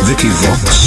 Vicky Vox.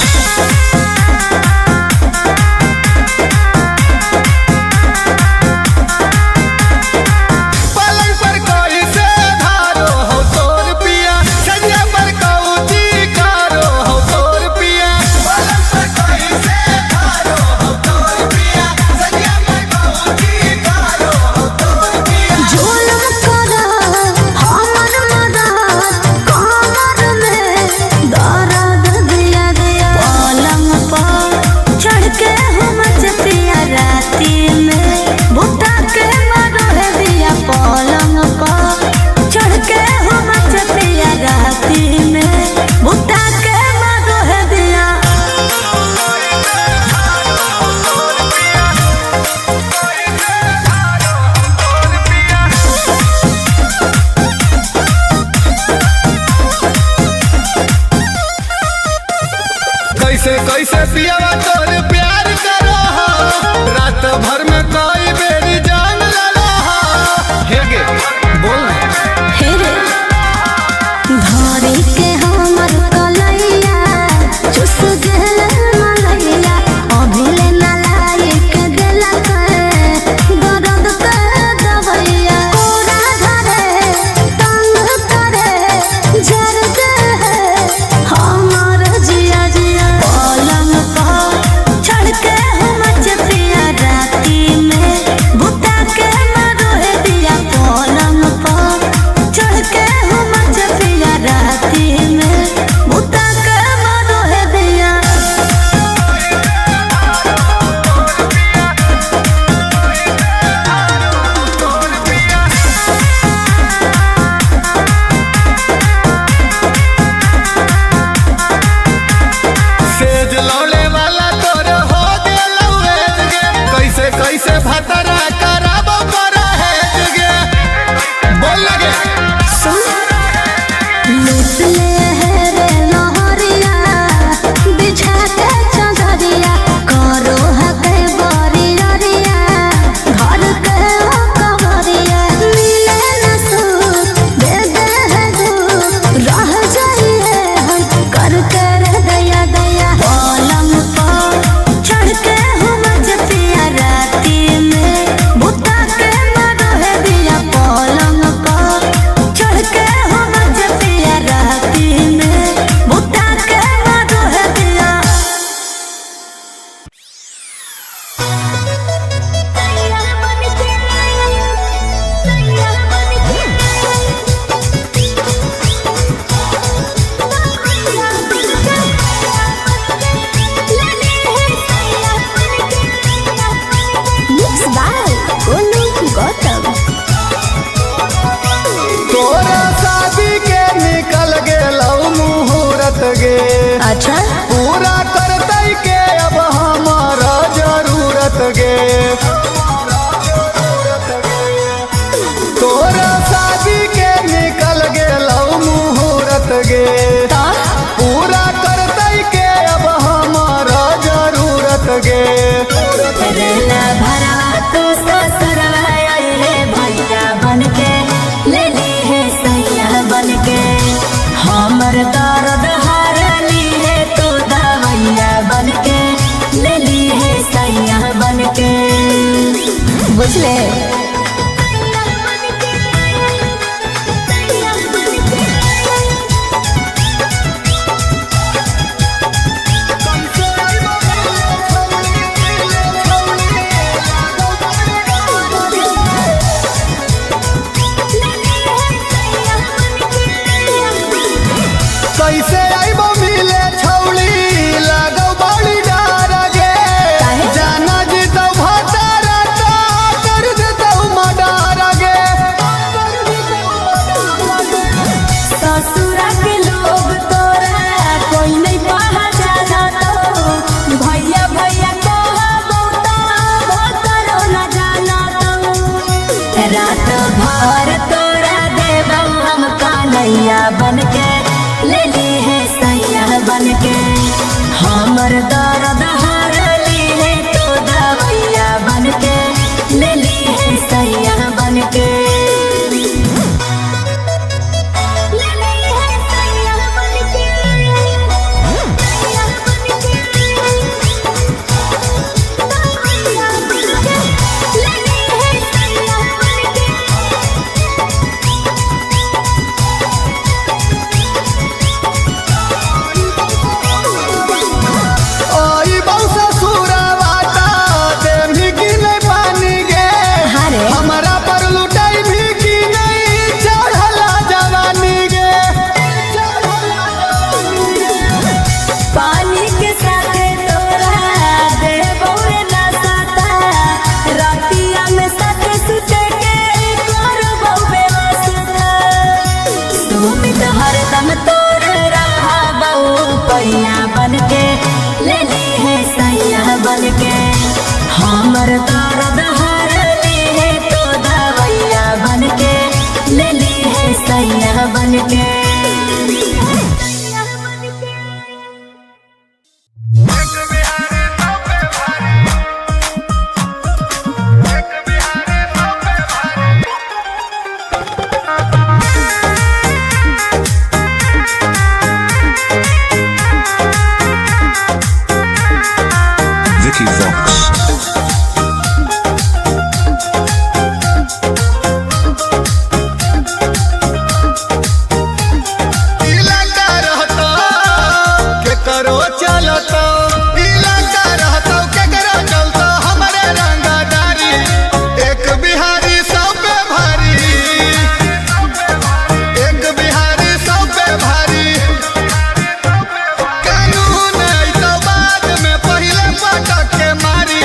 कैसे पियावा तोर प्यार करो रात भर में कोई बेरी जान लगा हे गे बोल हे रे धरी के हमर कलैया चुस गेल मलैया अभिले ना लायक देला दर्द के दवैया पूरा धरे तंग करे जर दे हमर जिया जिया पलंग पर चढ़ के हम चपिया राती में बुता के मरोहे दिया पलंग पर चढ़ के हम चपिया राती में बुता के मरोहे दिया सेज लौले वाला तोर हो गेलौ वेज गे कैसे कैसे भतरा कराबो कर है गे बोल लगे लूट ले है रे लहरिया बिछा के चंदरिया करो हके बरियरिया घर के हो कवरिया मिले न सूत दे दे है दूर रह जाइए हम कर कर दया दया पलंग पर चढ़ के हम जपिया राती में बुता के मरोहे दिया पलंग पर चढ़ के हम जपिया राती में बुता के मरोहे दिया Mixed by Olu Gautam. तोरा शादी के निकल गेलौ मुहूर्त गे अच्छा पूरा करतै के अब हमारा जरूरत गे तोरा शादी के निकल गेलौ मुहूर्त गे पूरा करतै के अब हमारा जरूरत गे रेला भरा तू ससुरवा आइले भैया बनके ले ली है सैया बनके हमर दर्द हरली है तू दवैया बनके ले ली है सैया बनके बुझले कैसे आइबो मिले छौली लागौ बड़ी डर गे काहे? जाना जीतौ भतारा तो कर देतौ हमर दर्द हर ली है तो दवैया बन के ले ली है सैया बन के। Vicky Vox. इलाका रहता के करो चलता, इलाका रहता के करो चलता, हमारे रंगदारी एक बिहारी सब पे भारी, एक बिहारी सब पे भारी। कानून आई तो बाद में पहले पटक के मारी,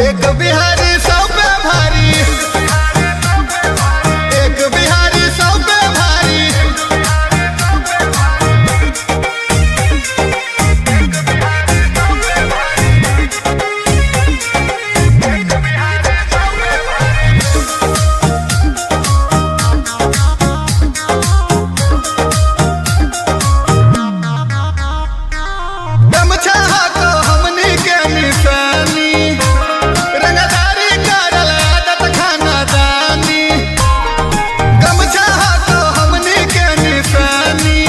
एक बिहारी सब पे भारी, एक बिहारी सब पे भारी। गमछा हाथो हमनी के निशानी, रंगदारी करल आदत खानदानी। गमछा हाथो हमनी के निशानी,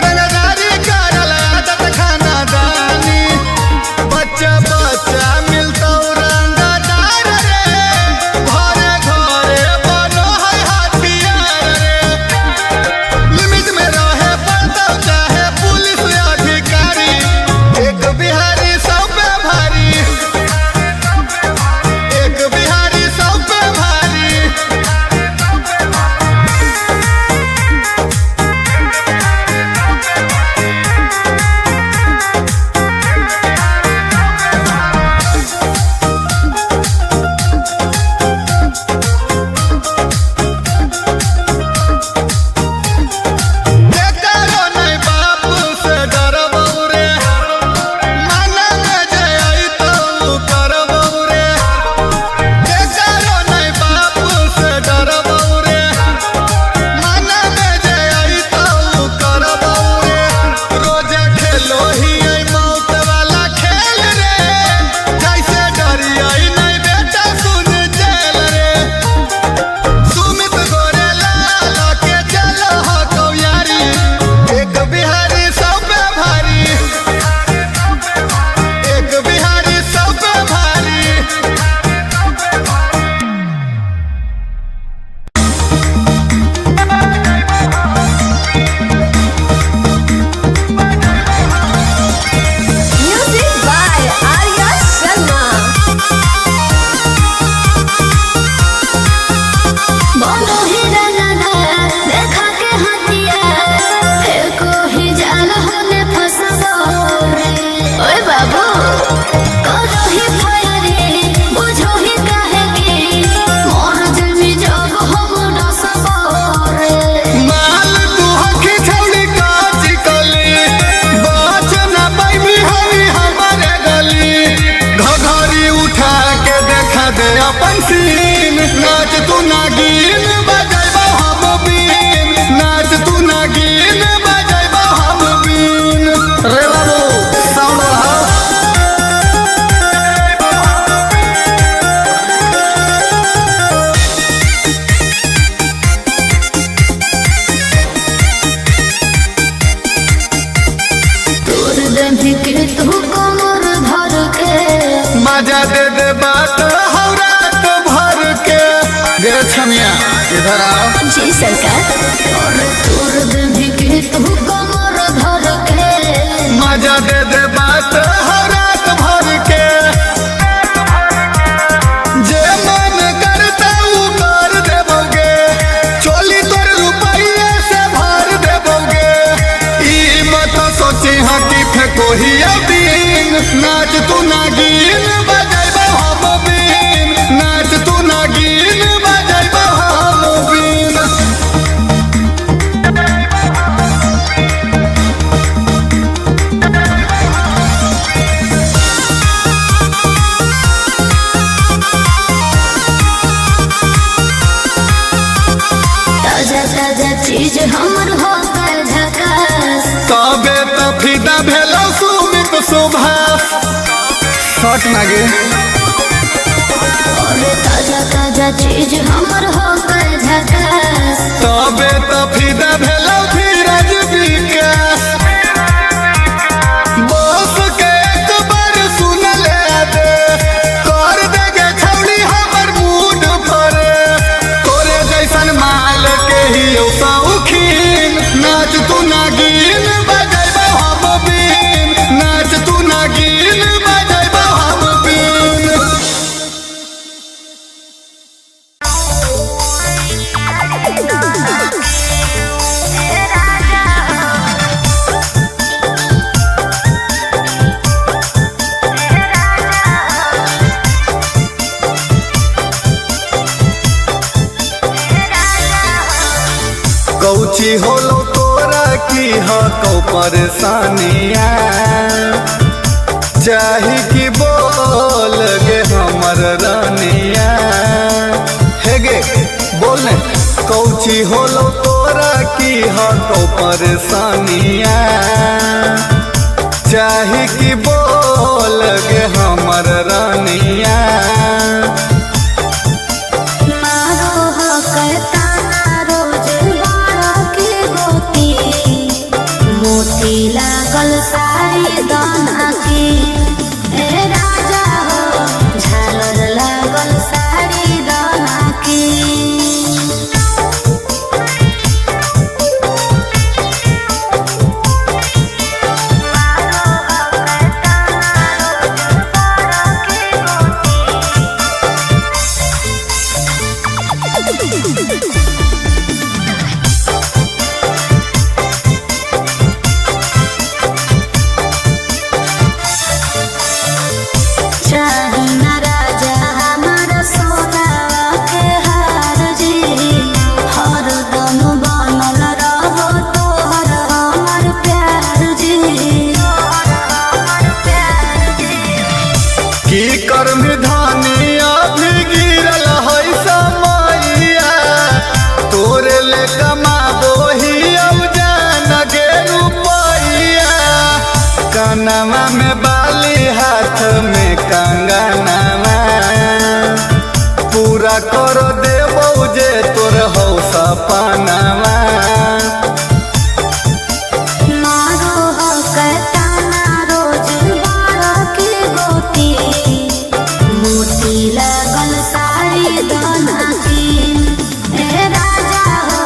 रंगदारी करल आदत खानदानी। बच्चा बच्चा मिलतौ रंगदार रे, घरे घरे बनो है हथियार रे। लिमिट में रहे पड़तौ चाहे पुलिस अधिकारी, एक बिहारी सब पे भारी, एक बिहारी सब पे भारी। देखरो नहीं बापू से डरबौ रे, माना में जई तो करबौ रे। देखरो नहीं बापू से डरबौ रे, माना में जई तो करबौ रे। रोज खेलो ही आई मौत वाला खेल रे, जैसे डरियई नहीं बेटा सुन जेल रे। सुमित गोरे लाल के चलो हो तो यारी, एक बिहारी सब पे भारी, एक बिहारी सब पे भारी। Music by Arya Sharma. बोलो ही रंगदार देखा के हथियार, फेंको ही जाल होने फंसबो रे। ओए बाबू करो ही फायरी, बुझो ही काहे की मोर जमी जग हम डसबो रे। माल तू हकी छौड़ी काची कली, बाच ना पाइबी हमी हमारे गली। घघरी उठा के देखा दे अपन सीन, नाच तू नागिन बजाइबा हम बीन, नाच तू नागिन बजाइबा हम बीन। रे बाबू साउंड बढ़ाओ। तोर दही के तू कमर धर के, मजा दे दे बात हौ रात भर के। गे छमिया इधर आओ। जी सरकार। और तोर दही के तू कमर धर के, मजा दे दे बात हौ रात भर के। जे मन करता उ कर देबोगे, चोली तोर रुपये से भर देबोगे। ई मत सोची हाँ कि फेंको ही बीन, नाच तू नागिन बजाइबा हम बीन, नाच तू नागिन बजाइबा हम बीन। सुभाष शॉट नागे अरे ताजा ताजा चीज हमर हो कर झकास तबे तो फिदा भेलौ धीरज विकास बस के एक बार सुन ले दे कर देगे छौड़ी हमर मूड भरे तोरे जैसन माल के ही शौकीन नाच तू नागिन बजैबो हम बीन नाच तू नागिन बजैबो हम बीन कौची होलो तोरा की हो कौ परेशानिया चाही कि बोल गे हमर रानिया हे गे बोल ने कौची होलो तोरा की हो कौ परेशानिया चाही कि बोल गे हमर रानिया मारो हो करता रोज बारा के गोती मोती लागल सारी दाना की ए राजा हो झालर लागल सारी दाना की चाही ना राजा हमारा सोना के हार जी हरदम बनल रहो तोहर हमर प्यार जी की कर्म धानिया भी गिरल है समैया तोरे ले कमाबो ही अब जान गे रुपैया कनमा में बाली हाथ में कंगनवा पूरा कर देबो जे तोर हौ सपनवा मारो हो कहता ना रोज बारा के गोती मोती लागल सारी दाना की ए राजा हो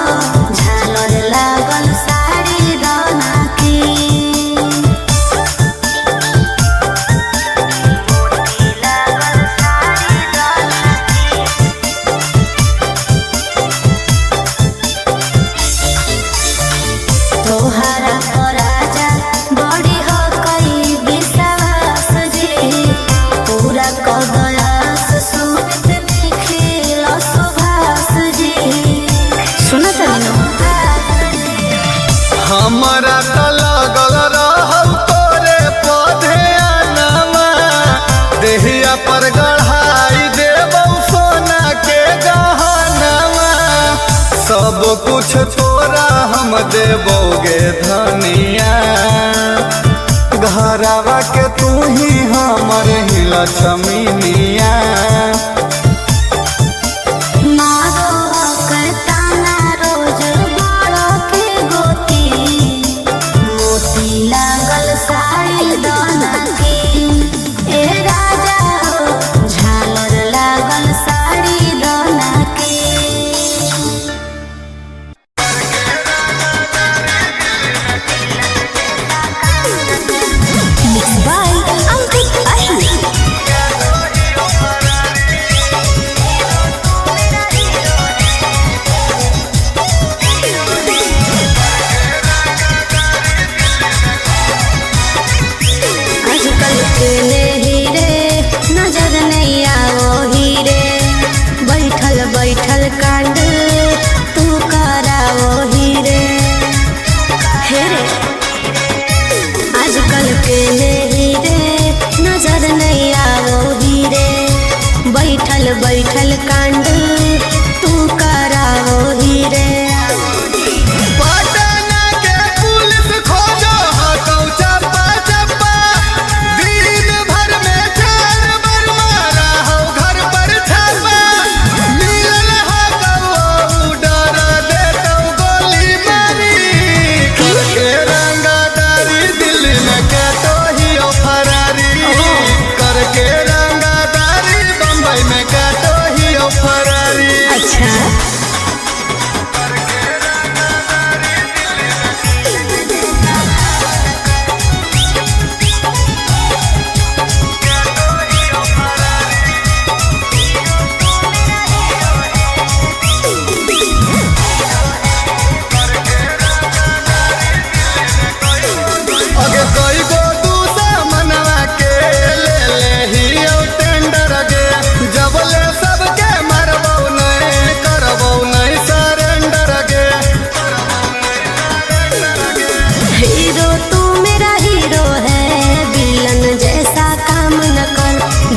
झालर लागल सारी दाना की मोती लागल सारी दाना तोहरा तो राजा बड़ी हो कई विश्वास जी पूरा कदयास सुमित निखिल सुभाष जी सुना हमरा त लगल रहल तोरे पौधे अनवा देहिया पर गढ़ाई देबौ सोना के गहनवा सब कुछ तोरा हम देबोगे धनिया घरवा के तू ही हमर ही लक्ष्मीनिया मारो हो कहता ना रोज बारा के गोती मोती लागल सारी दाना की ए राजा हो झालर लागल सारी दाना की Mixed by Ankit Ahir.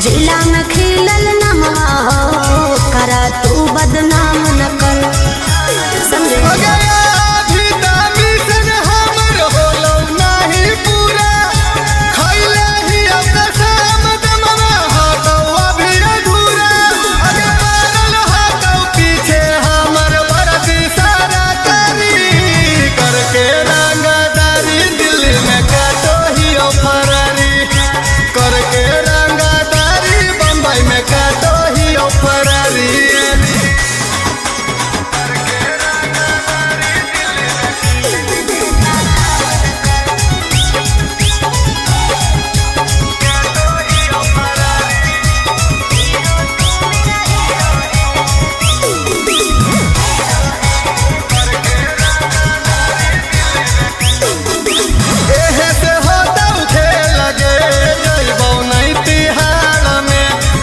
जिला में खिलल नमवा हो करा तू बदनाम न कर समझे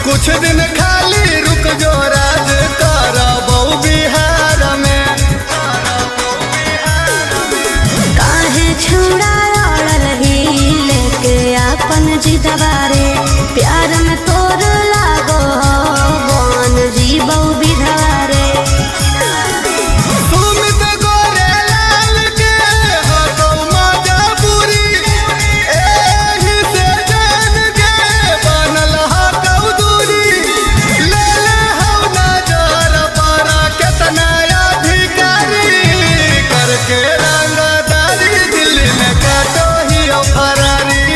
कुछ दिन खाली रुक जो राज करबौ बिहार में काहे छुड़ा अड़ल ही लेके अपन जिदवारे प्यार में तोर लागो बन जीवौ बिधारे सुमित गोरे लाल के हतौ मजबूरी एही से जान के बनल हतौ दूरी ले ले हौ नजर पर केतना अधिकारी करके रंगदारी दिल्ली में काटो ही फरारी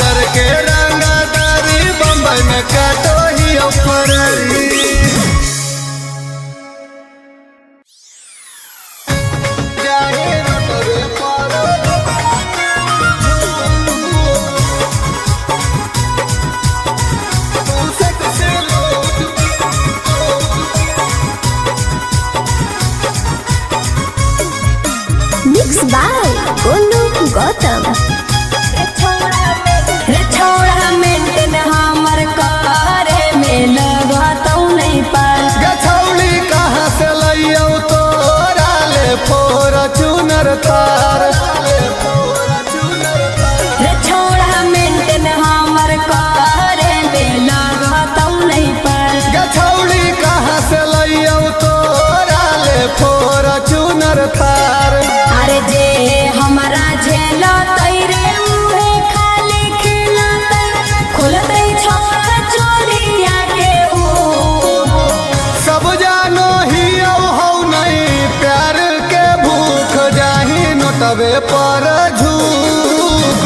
करके रंगदारी बम्बई में काटो ही फरारी मिक्स बाय गोलू गौतम रे छोड़ा मेंटेन हमर करे में लगतौ नहीं पार गछौली कहाँ से लइयौ तोरा ले फॉर्च्यूनर तार रे छोड़ा मेंटेन हमर करे में लगतौ नहीं पार गछौली कहाँ से लइयौ तोरा ले फॉर्च्यूनर तार अरे जे हमारा झेला तैरे उहे खाली खिलाते खुलते छोड़ा चोरिया के सब जानो ही हौ नहीं प्यार के भूख जाही नोटवे पर झूक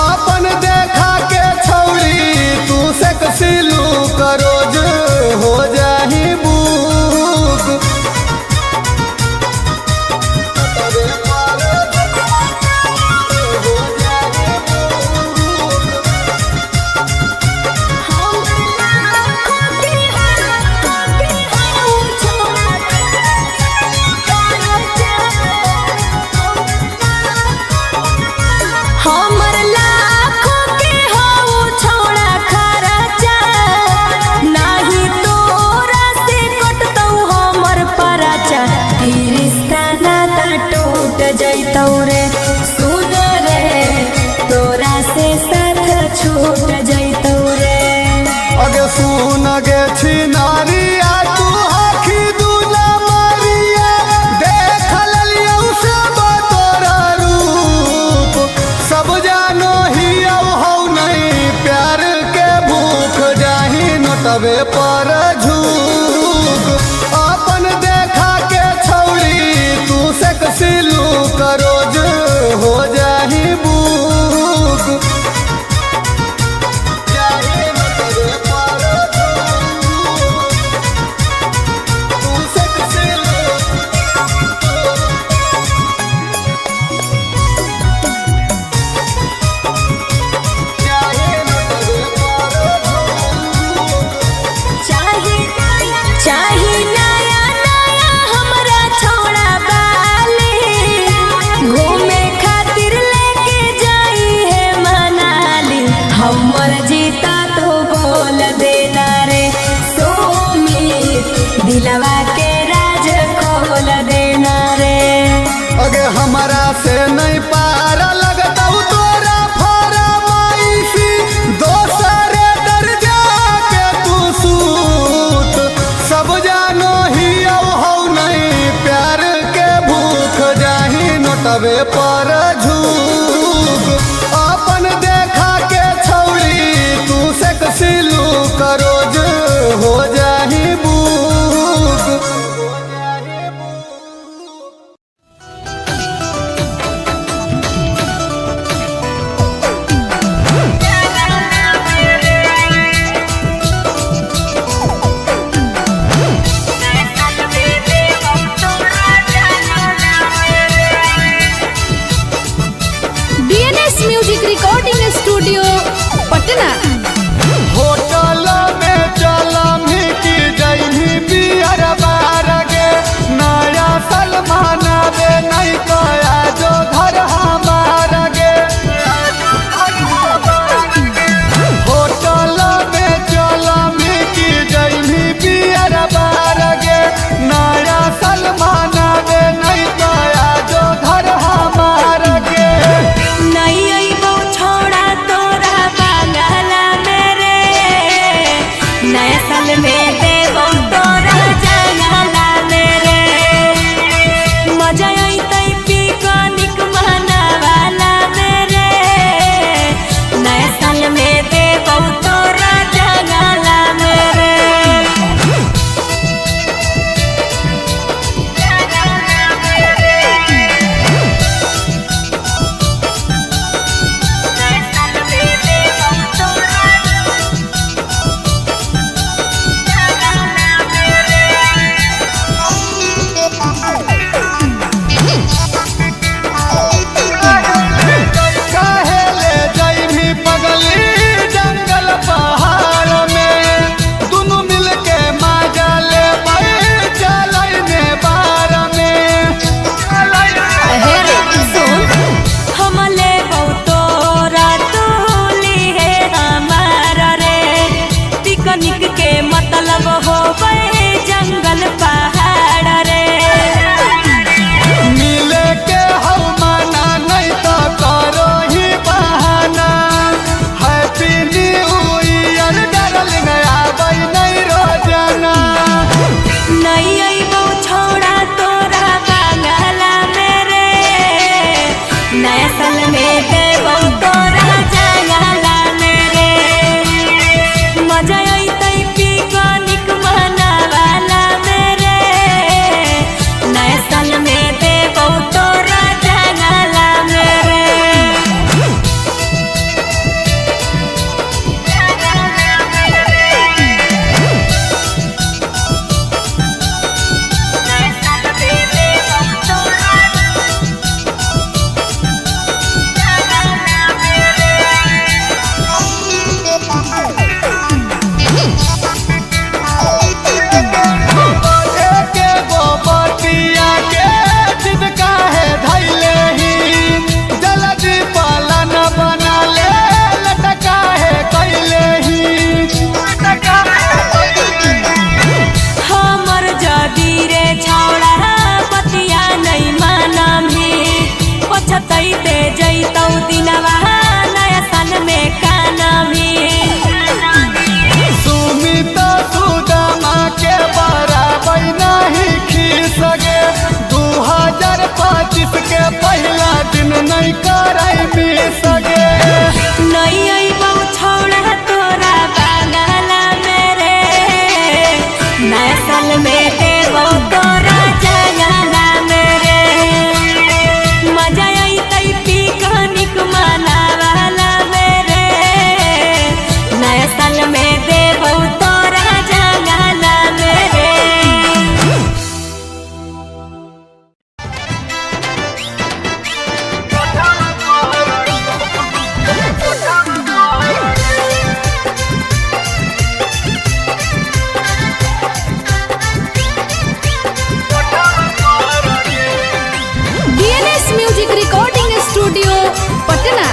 अपन देखा के छौड़ी तू से कसिलू करोज हो जाही बुक हमर लाखों के हो छोड़ा खर्चा नाही तोरा से कटतौ हमर पराचा ई रिश्ता नाता टूट जैतौ रे सुन रे तोरा से साथ छूट जैतौ रे अगे सुन गे छिनारिया तू आखी दूला मारिया देख ललियौ सब तोरा रूप सब जानो ही हौ नहीं प्यार के भूख जाही नोटवे पर झूक अपन देखा के छौड़ी तू से कसिलू करोज हो जाही बुक जाही नोटवे पर तू से कसिलू जाही नोटवे पर चाही नया नया हमरा छोड़ा बाली घूमे खातिर लेके जाई है मनाली हमर जीता तो बोल देना रे सुमित दिलवा के राज खोल देना रे अगे हमारा से नहीं पार लगतौ तोरा फरमाइशी दोसरे दर्जा कनिक के मतलब हो जंगल पहाड़ रे। मिले के हम माना नहीं तो करो ही बहाना। हैप्पी न्यू ईयर डार्लिंग आबै नहीं रोजाना। नहीं अइबो छोड़ा तोरा बांगला मेरे नया साल में देबो तोरा जंगला मेरे। मजा अइतै पिकनिक मनावाला मेरे नया साल में देबो तोरा जंगला मेरे। एके गो बतिया के जिद काहे धैले ही। जल्दी पालन बना ले लटका है कैले ही। हमर जदी रे छौड़ा बतिया नहीं मानम ही पछतैते जैतौ दिनवा नया साल में कानम ही। सुमित सुदामा के बराबर नहीं खींच सके। 2025 के पहला दिन नहीं कराई मिस सके। नहीं अइबौ छौड़ा तोरा बांगला मेरे नया साल में देबौ तोरा जंगला मेरे। मजा अइतै पिकनिक मनावाला मेरे नया साल में देबौ तोरा जंगला मेरे। DNS music recording studio Patna.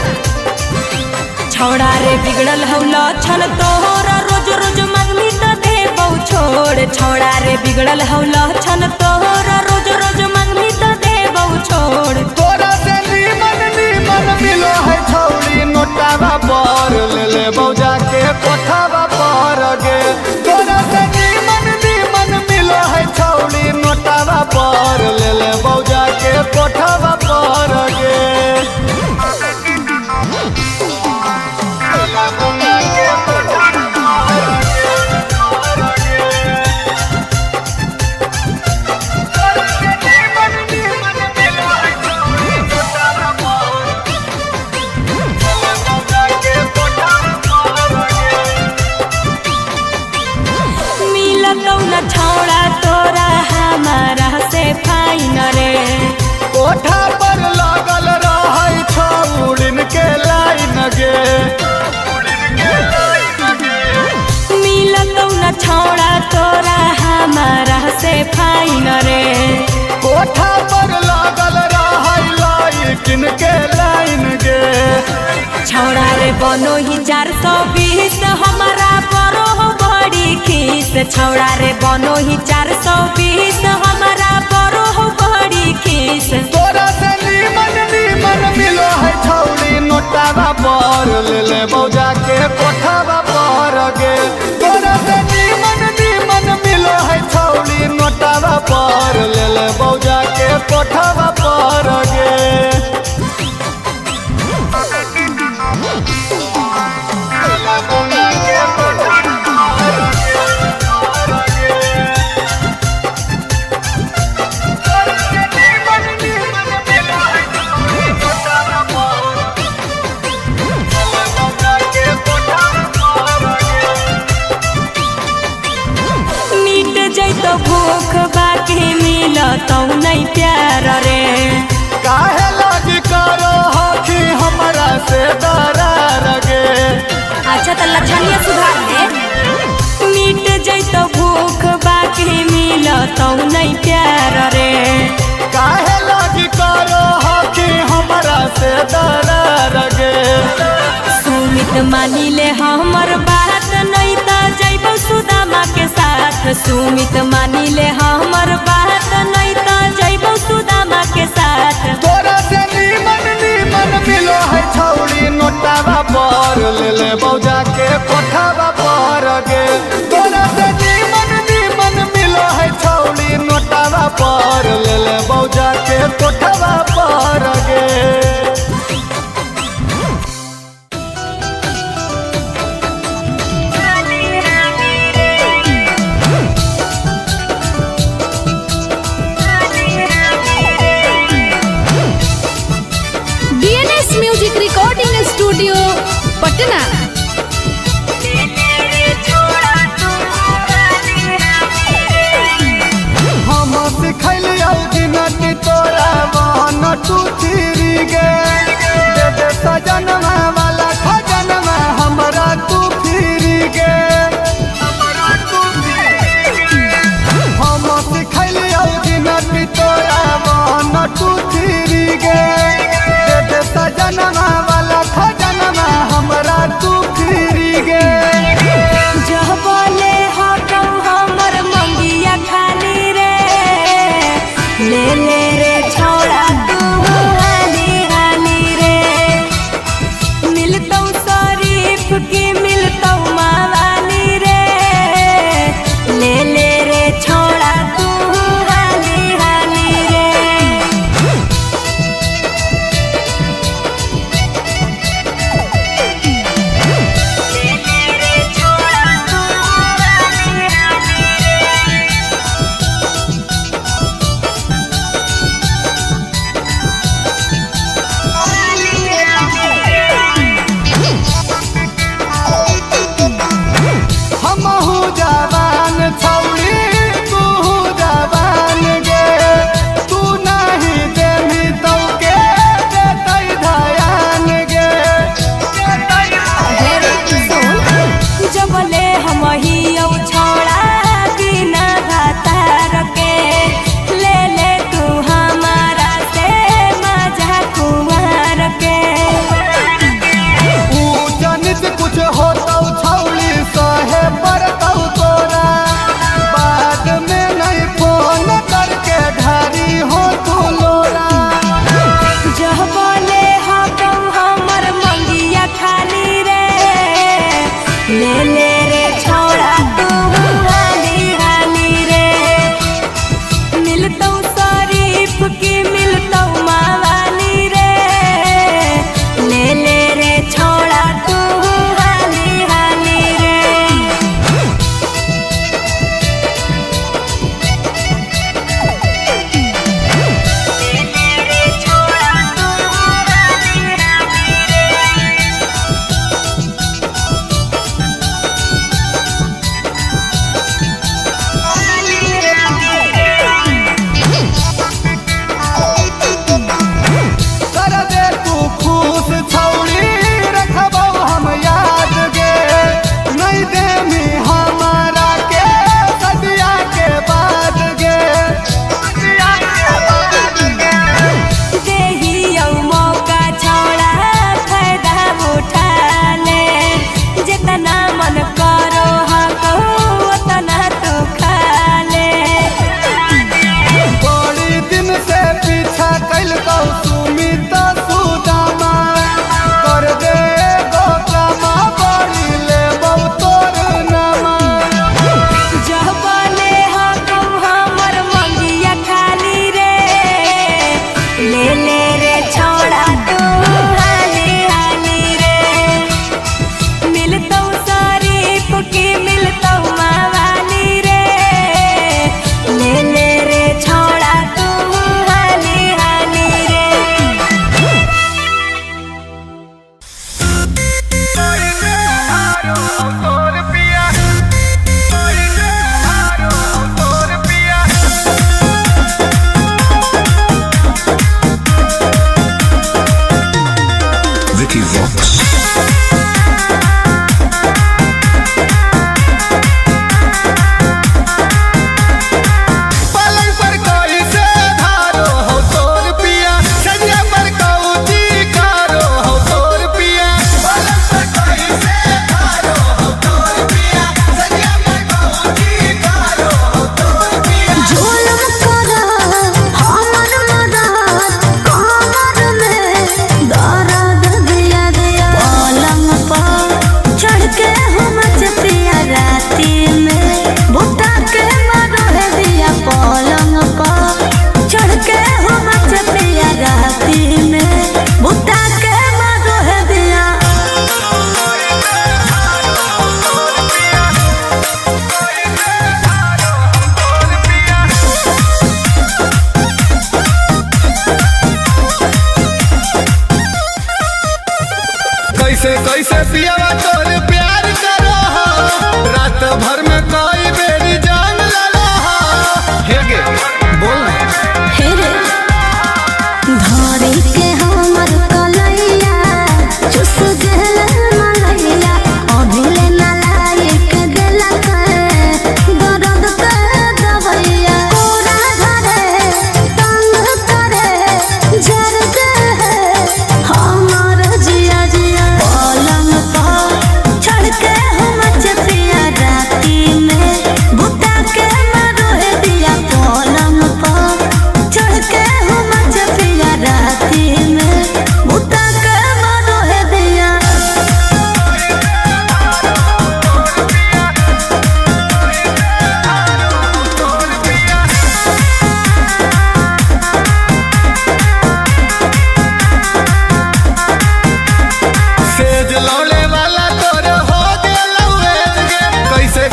छौड़ा रे बिगड़ल हौ लक्षण तोहरा रोज रोज मंगनी त देबौ छोड़। छौड़ा रे बिगड़ल हौ लक्षण तोहरा रोज रोज मंगनी त देबौ छोड़। तोरा से नीमन मिलो है छौड़ी नोटावा पर ले ले बौजा के कोठावा पर गे। तोरा से नीमन मिलो है छौड़ी नोटावा पर ले ले बौजा के कोठावा पर गे। मिलतौ न छौड़ा तोरा हमारा से फाइन रे। कोठा पर लागल रहै छौड़िन के लाइन गे। मिलतौ न छौड़ा तोरा हमारा से फाइन रे। कोठा पर लागल रहै लाइकिन के लाइन गे। छौड़ा रे बनो ही 420 हमारा बड़ो हो बड़ी खीस। छौड़ा रे बनो ही 420 हमारा बड़ो हो बड़ी खीस। तोरा से नीमन मिलो है छौड़ी नोटावा पर ले ले बौजा के कोठावा पर गे। तोरा से नीमन मिलो है छौड़ी नोटावा पर ले ले बौजा के कोठावा पर गे। मिट जैतो भूख बाकी मिलतौ नहीं प्यार रे। काहे लागी करो हकी हमरा से दरार गे। अच्छा तो लक्षणिया सुधार दे। मिट जैतो भूख बाकी मिलतौ नहीं प्यार रे। काहे लागी करो हकी हमरा से दरार गे। सुमित मानी ले हमर बात नहीं त जैबौ साथ सुमित मानी ले हमर बात नहीं तो जइबो सुदामा के साथ। तोरा से नीमन नीमन मिलो है छौड़ी नोटावा पर ले ले बौजा के कोठावा पर गे। तोरा से नीमन नीमन मिलो है छौड़ी नोटावा पर ले ले बौजा के कोठावा पर गे। DNS music recording studio Patna. हम सिखलियौ गिनती तोरा वन टू थ्री गे। दे दे सजनमा वाला खजनमा हमरा तू फिरी गे। हम सिखलियौ गिनती तोरा वन टू थ्री गे। दे दे सजनमा वाला खजनमा हमरा तू फिरी गे। जह बोले हटौ हमर मंगिया खाली रे ले ले रे छौड़ा तू हाली हाली रे। मिलतौ शरीफ की मिलतौ मावाली रे ले ले रे छौड़ा तू हाली हाली रे। हमहू जवान छौड़ी तू जवान गे। तू नहीं देमी तो के देतै धयान गे। जबले हम हियौ छौड़ा बिना भातार के ले ले तू हमारा से मजा कुमार के। ऊंच नीच कुछ होतौ छौड़ी सहे पड़तौ तोरा। बाद में नहीं फोन करके ढारी हो तू लोरा। जह बोले हटौ हमर मंगिया खाली रे ले ले रे छौड़ा तू हाली हाली रे। मिलतौ शरीफ की मिलतौ मावाली रे ले ले रे छौड़ा तू हाली हाली रे।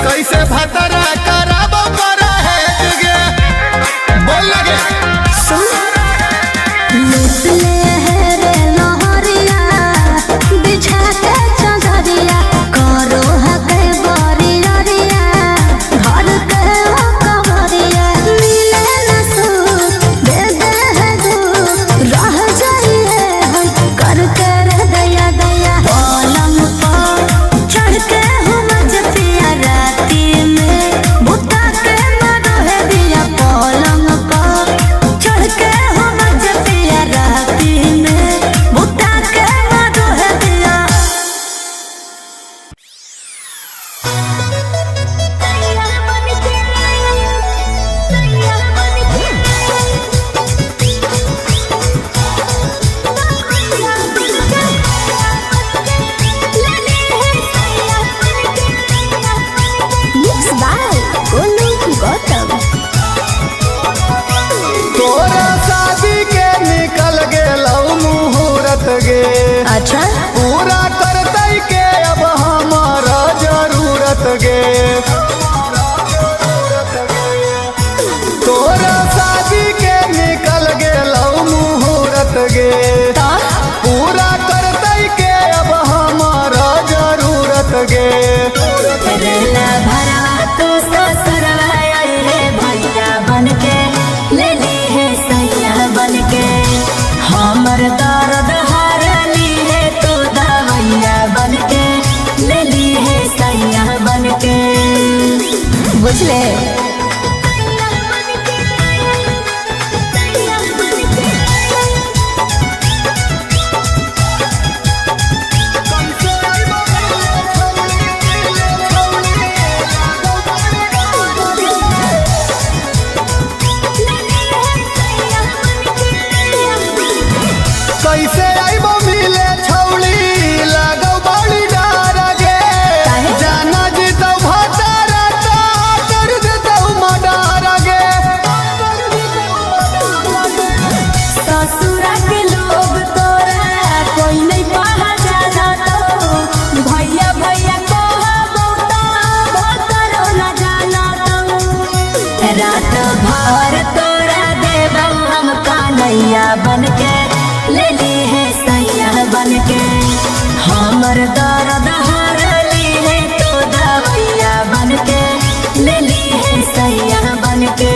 कैसे भतरा कराबो करा है जगे बोल लगे लूट ले है रे लहरिया बिछा के चंदरिया करो हके बरिया घर के कवरिया मिले न सुख दे दे है दुख रह जाइए हम करके रह दया दया पलंग पर चढ़ के हम जतिया राती में बुता के मारो है दिया पलंग पर चढ़ के हम जतिया राती में बुता के मारो है दिया Mixed by Golu Gautam. तोरा शादी के निकल गेलौ मुहूर्त गे अच्छा पूरा करतै के अब हमारा जरूरत गे तोरा शादी के निकल गेलौ मुहूर्त गे पूरा करतै के अब हमारा जरूरत गे रेला भरा तो ससुरवा आए भैया बनके ले ली है सैया बनके हमर दर्द हरली है तो दवैया बनके ले ली है सैया बनके बुझले कैसे आइबो मिले छौली लागौ बड़ी डर गे जाना जीतौ भतारा तो कर देतौ मडर गे ससुरा के लोग तोरा कोई नहीं पहचाना तो भैया भैया कहबो तो भतरो न जाना तो रात भर तोरा देबौ हम कन्हैया बनके ले ली है सैया बनके हमर दर्द हरली है तो दवैया बनके ले ली है सैया बनके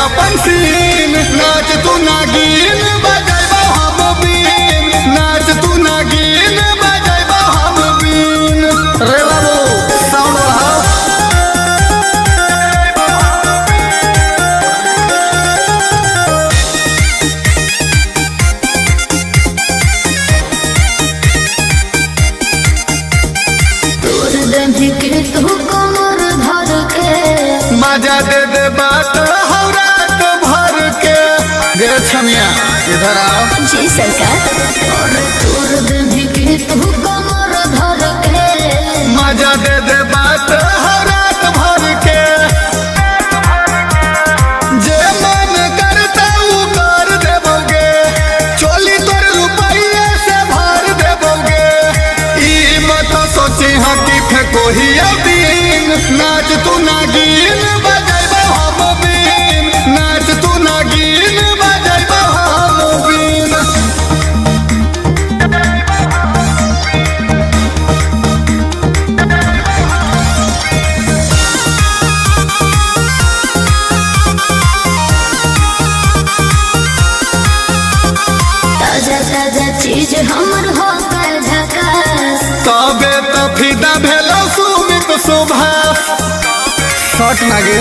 अपन सीन नाच तू नागिन बजाइबो हम बीन नाच तू नागिन बजाइबो हम बीन रे बाबू साउंड बढ़ाओ मजा दे दे बात हो रात भर के गे छमिया इधर आओ जी सरकार और तोर दिन के तू कमर धर के मजा दे दे बात हो रात भर के जे मन करता ऊ कर देबोगे चोली तोर रुपये से भर देबोगे ई मत सोची हकी फेंको ही दिन नाच तू नागिन बजाइबो हम बीन नाच तू नागिन बजाइबो हम बीन ताजा ताजा चीज हमर हो कर झकास तबे तो फिदा भेलो सुमित सुभाष शॉट नागे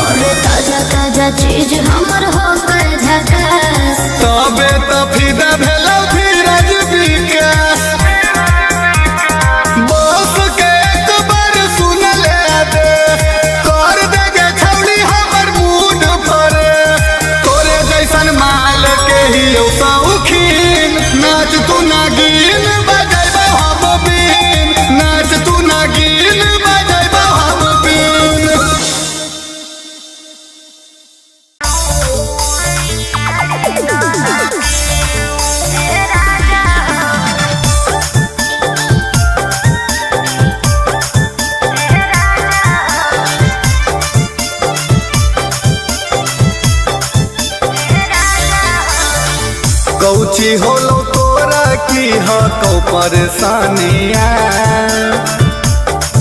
और ताजा ताजा चीज हमर हो कर झकास तबे तो फिदा भेलो धीरज विकास बस के एक बार सुन ले दे कर देगे छौड़ी हमर मूड भरे तोरे जैसन माल के ही शौकीन नाच तू नागिन बजाइबो हम बीन नाच तू नागिन बजाइबो हम बीन कौची होलो तोरा की हो कौ परेशानिया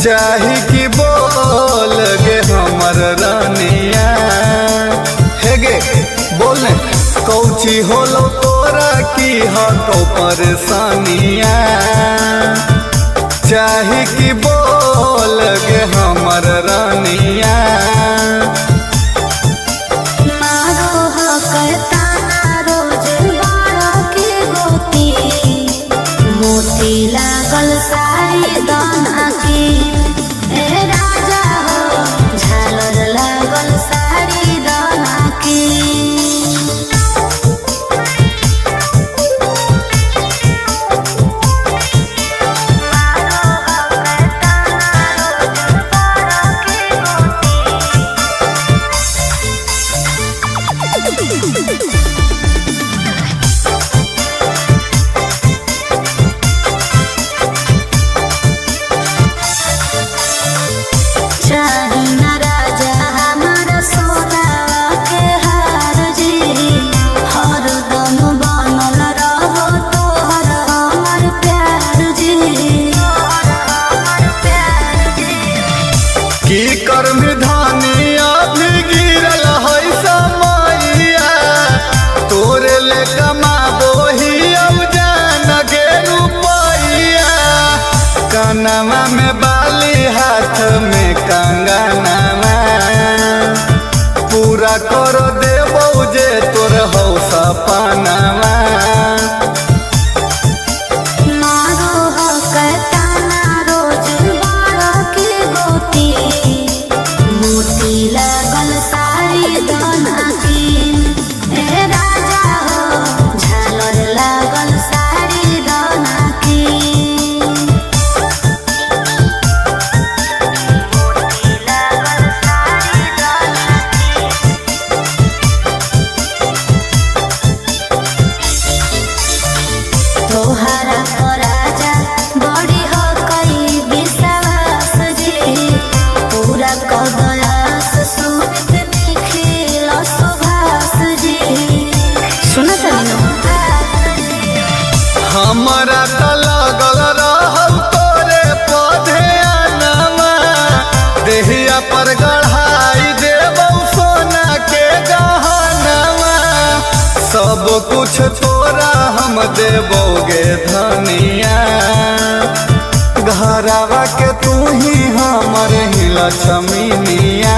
चाही कि बोल गे हमर रानिया हे गे बोल ने कौची होलो तोरा की हो कौ परेशानिया चाही कि बोल गे हमर रानिया मारो हो करता रोज बाड़ा के गोती मोती लागल सारी दाना की ए राजा हो झालर लागल सारी दाना की चाही ना राजा हमारा सोना के हार जी हरदम बनल रहो तोहर हमर प्यार जी की कर्म धानिया भी गिरल है समैया तोरे ले कमाबो ही अब जान गे रुपैया कनमा में बाली हाथ में कंगनवा पूरा कर देबो जे तोर हौ सपनवा मारो हो कहता ना रोज बाड़ा के गोती मोती लागल सारी दाना की ए राजा हो झालर लागल सारी दाना की मोती लागल सारी दाना तोहरा को राजा बड़ी हो कई विश्वास जी पूरा कदयास सुमित निखिल कुछ तोरा हम देबोगे धनिया, घरवा के तू ही हमर ही लक्ष्मीनिया।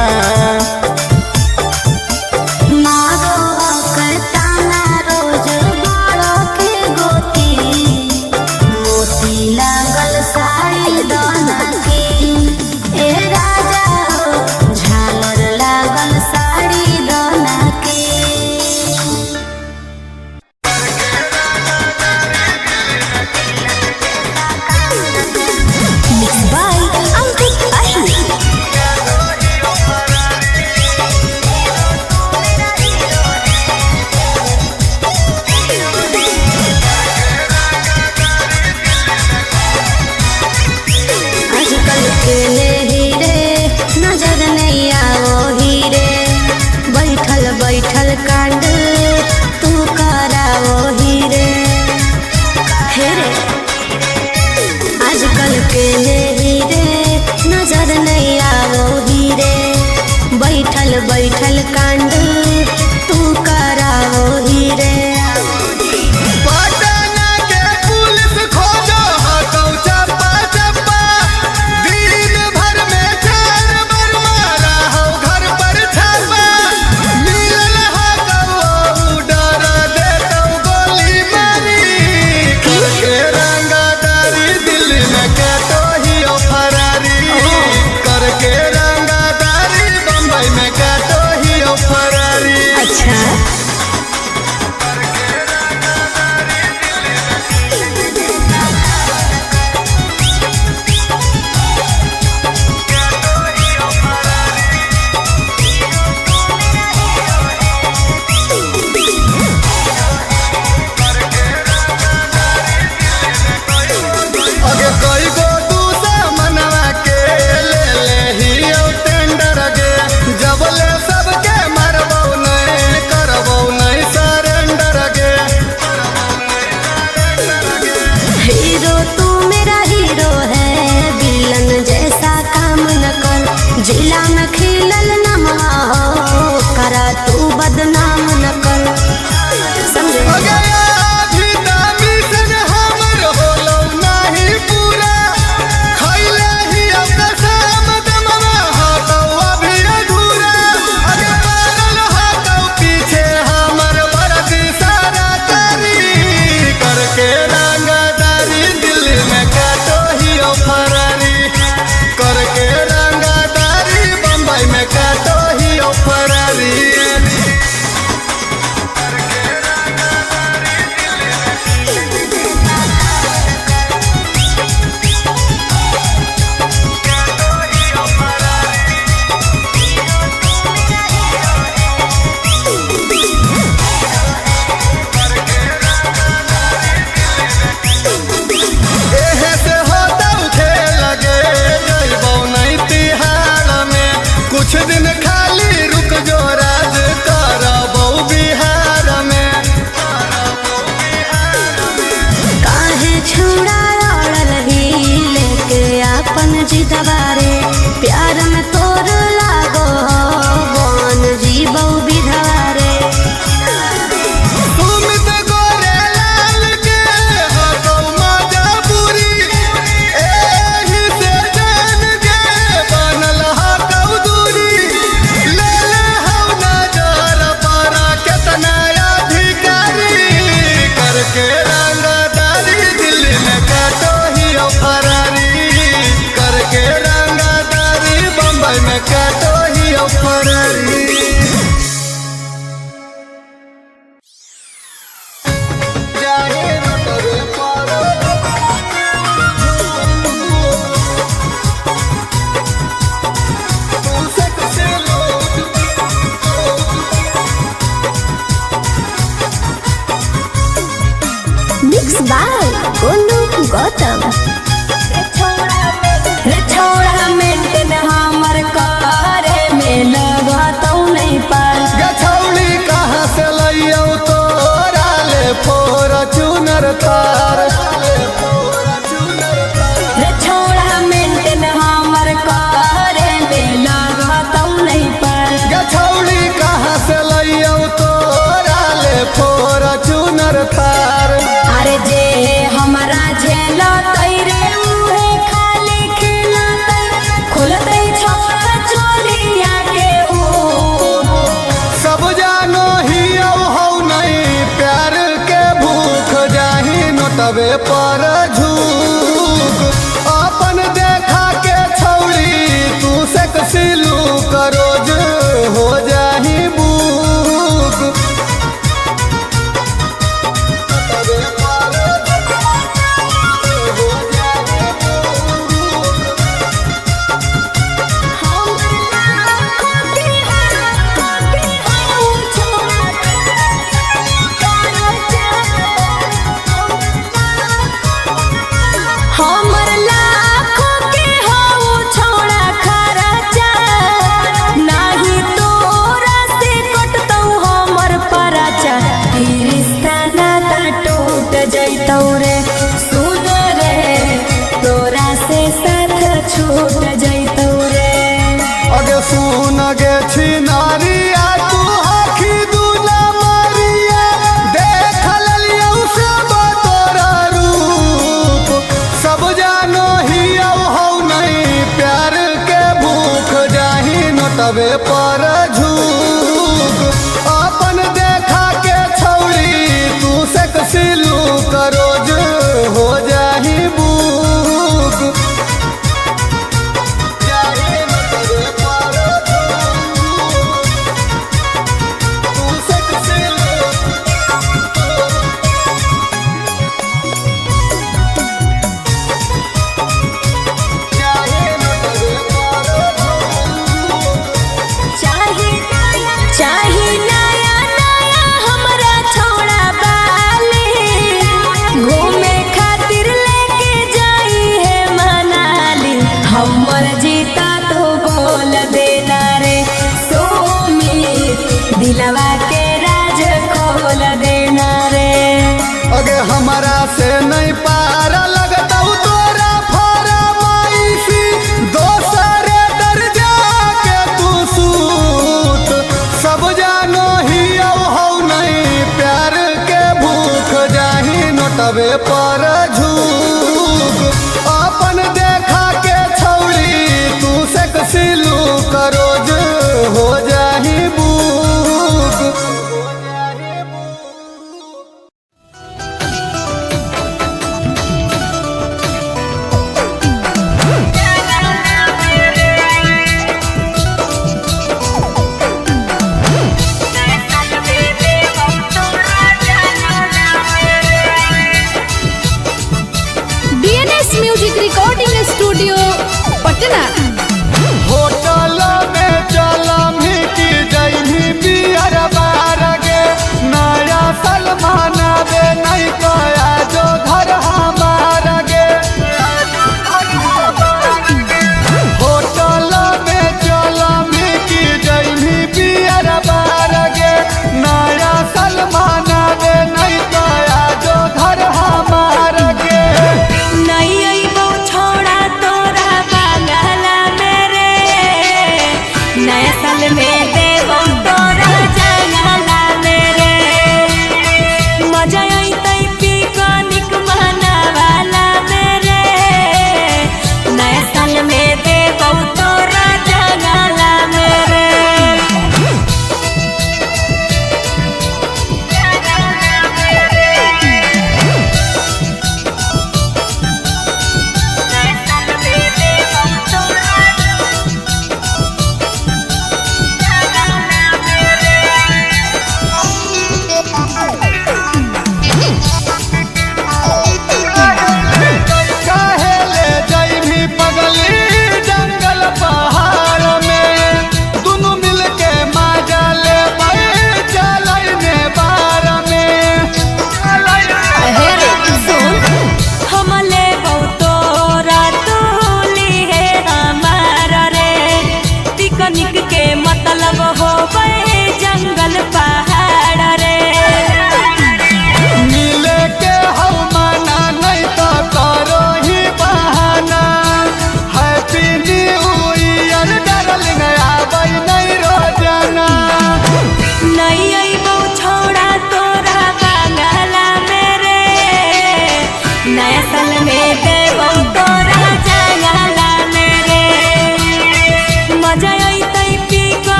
बैठल कांड तू कराओ हीरे हेरे, आजकल के हीरे नजर नहीं आओ हीरे, बैठल बैठल कांड तू कराओ हीरे। अच्छा पर झूक अपन देखा के छौड़ी तू से कसिलू करोज हो जाही बुक जाही नटवे पर झूक तू से कसिलू चाही नया नया हमरा छौड़ा बाली घूमे खातिर लेके जाई है मनाली हमर जीता तो बोल देना रे सुमित दिलवा के राज खोल देना रे अगे हमारा से नहीं पार लगता तोरा फरमाइशी दोसरे दर्जा के तू सूत सब जानो ही हो नहीं प्यार के भूख जाही नोटवे पर झूक अपन देखा के छौड़ी तू से कसिलू करोज हो जाही बुक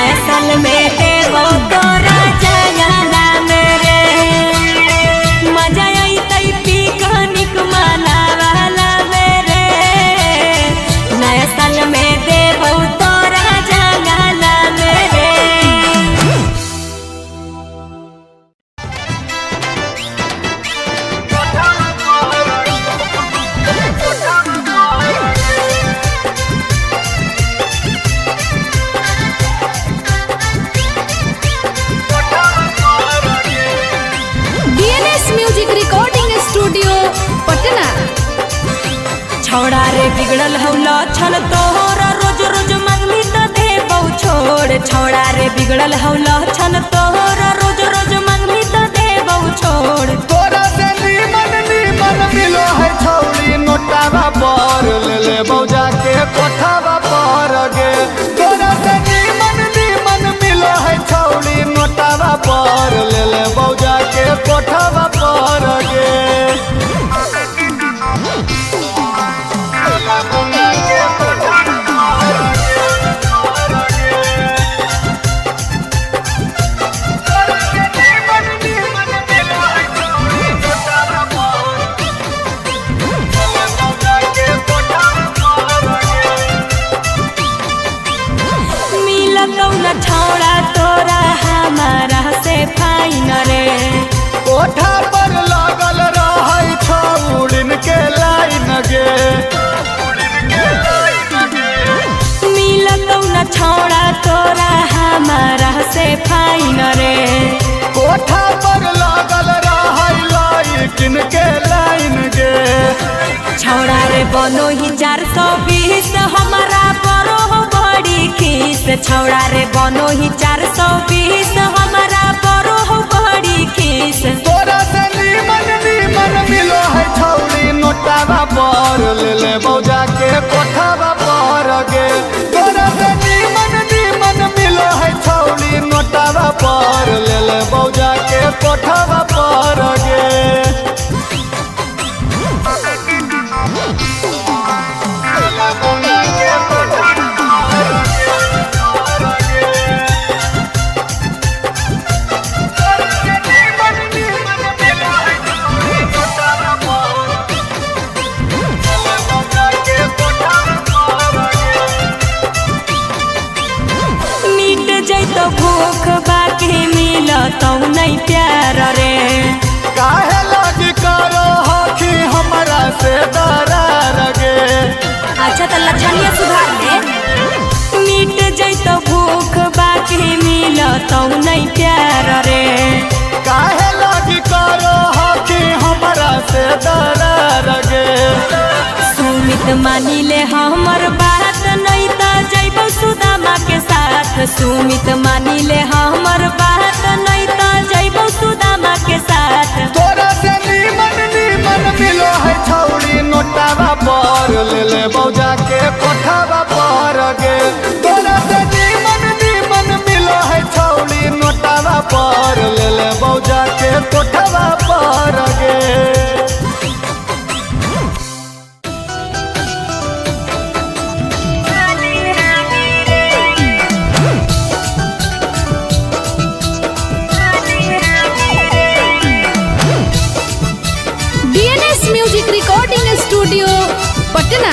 नया साल में देबो तोरा जंगला मेरे मजा आई तई पिकनिक मनावाला मेरे नया साल में देबो तोरा जंगला मेरे। DNS music recording studio Patna. छौड़ा रे बिगड़ल हौला छल तोहरा रोज रोज मंगनी त देबौ छोड़ छौड़ा रे बिगड़ल हौला छल तोहरा रोज रोज मंगनी त देबौ छोड़। तोरा से नीमन मिलो है छौड़ी नोटावा पर ले ले बौजा के कोठावा पर गे। तोरा से नीमन मिलो है छौड़ी नोटावा पर ले ले बौजा के कोठावा पर गे। मिलतौ न छौड़ा तोरा हमारा से फाइन रे कोठा पर लागल रहै छौड़िन के लाइन गे। मिलतौ न छौड़ा तोरा हमारा से फाइन रे कोठा पर लागल रहै लाइकिन के लाइन गे। छौड़ा रे बनो ही 420 हमारा बड़ो हो बड़ी खीस छौड़ा रे बनो ही 420 हमारा बड़ो हो बड़ी खीस। तोरा से नीमन मिलो है छौड़ी नोटावा पर ले ले बौजा के कोठावा पर गे। तोरा से नीमन मिलो है छौड़ी नोटावा पर ले ले बौजा के कोठावा पर गे। मिट जैतो भूख बाकी मिलतौ नहीं प्यार रे काहे लगी करो हकी हमरा से दरार गे। अच्छा तो लक्षणिया सुधार दे। मिट जैतो भूख बाकी मिलतौ नहीं प्यार रे काहे लगी करो हकी हमरा से दरार गे। सुमित मानी ले हमर बात नहीं त जैबौ सुदामा के साथ सुमित मानी ले हमर बात नहीं त जैबौ सुदामा के साथ। तोरा से नीमन मिलो है छौड़ी नोटावा पर ले ले बौजा के कोठावा पर गे। तोरा से नीमन मिलो है छौड़ी नोटावा पर ले ले बौजा के कोठावा पर गे। DNS music recording studio Patna.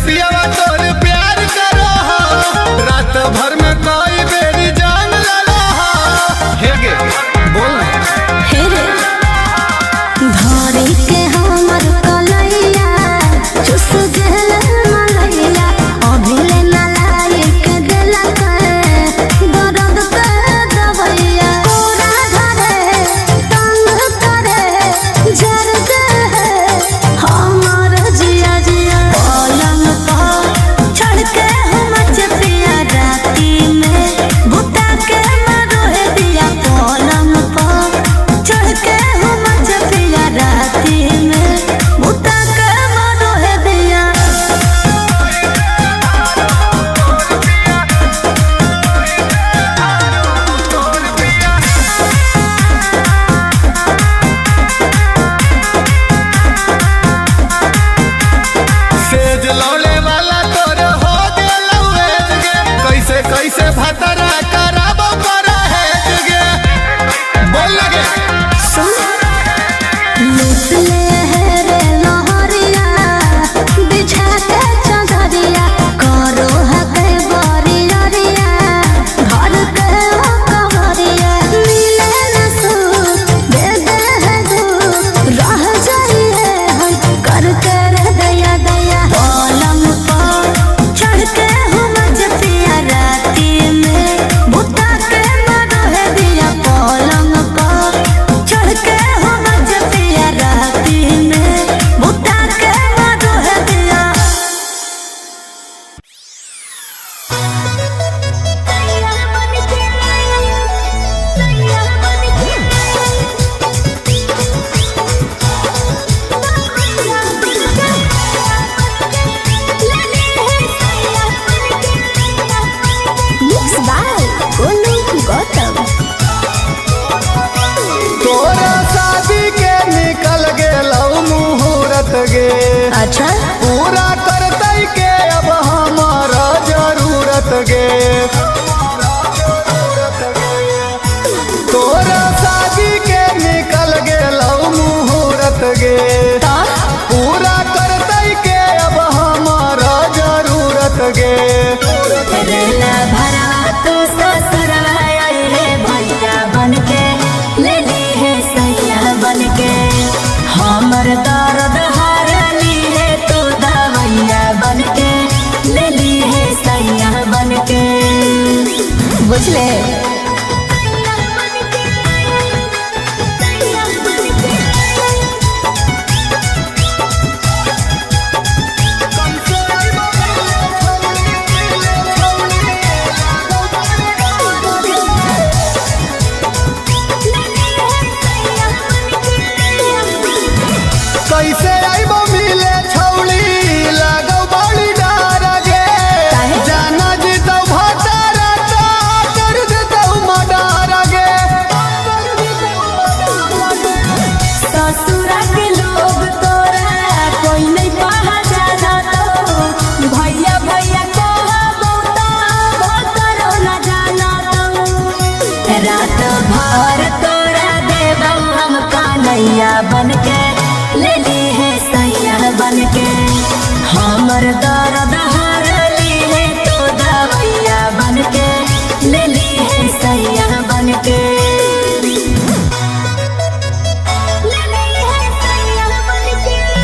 पियावा तोर प्यार करो हो, रात भर में कोई बेरी जान ललो हो। हे गे बोल हे रे धरी के हमर कलैया चुस गेल मलैया अभिले ना लायक देलक दर्द के दवैया पूरा घरे तंग करे जर दे हमर जिया जिया पलंग पर चढ़ के हम पिया राती में बुता के मारो है दिया पलंग पर चढ़ के हम पिया राती में बुता के मारो है दिया सेज लौले वाला तोर हो गेल वेज गे, कैसे कैसे भतरा कराबो करा हेज गे। बोल लगे लूट ले है रे लहरिया बिछा के चदरिया करो हके बरियरिया घर के हो कवरिया मिले न सुख दे दे है दुख रह जाइए हम करके रे दया दया पलंग पर चढ़ के हम पिया राती में बुता के मारो है दिया पलंग पर चढ़ के हम पिया राती में बुता के मारो है दिया Mixed by Golu Gautam. तोरा शादी के निकल गेलौ मुहूर्त गे, अच्छा पूरा करतै के अब हमारा जरूरत गे। तोरा शादी के निकल गेलौ मुहूर्त गे, पूरा करतै के अब हमारा जरूरत गे। रेला भरा तू ससुरवा आई रे भैया बनके ले ली है सैया बनके हमर दर्द हरली है तू दवैया बनके ले ली है सैया बनके बुझले कैसे आइबो मिले छौली लागौ बड़ी डर गे, जाना जीतौ भतारा तो कर देतौ मडर गे। ससुरा के लोग तोरा कोई नहीं पहचाना तो भैया भैया कहबो तो भतरो न जाना तो रात भर तोरा देबौ हम कन्हैया बनके ले ली है सैया बनके हमर दर्द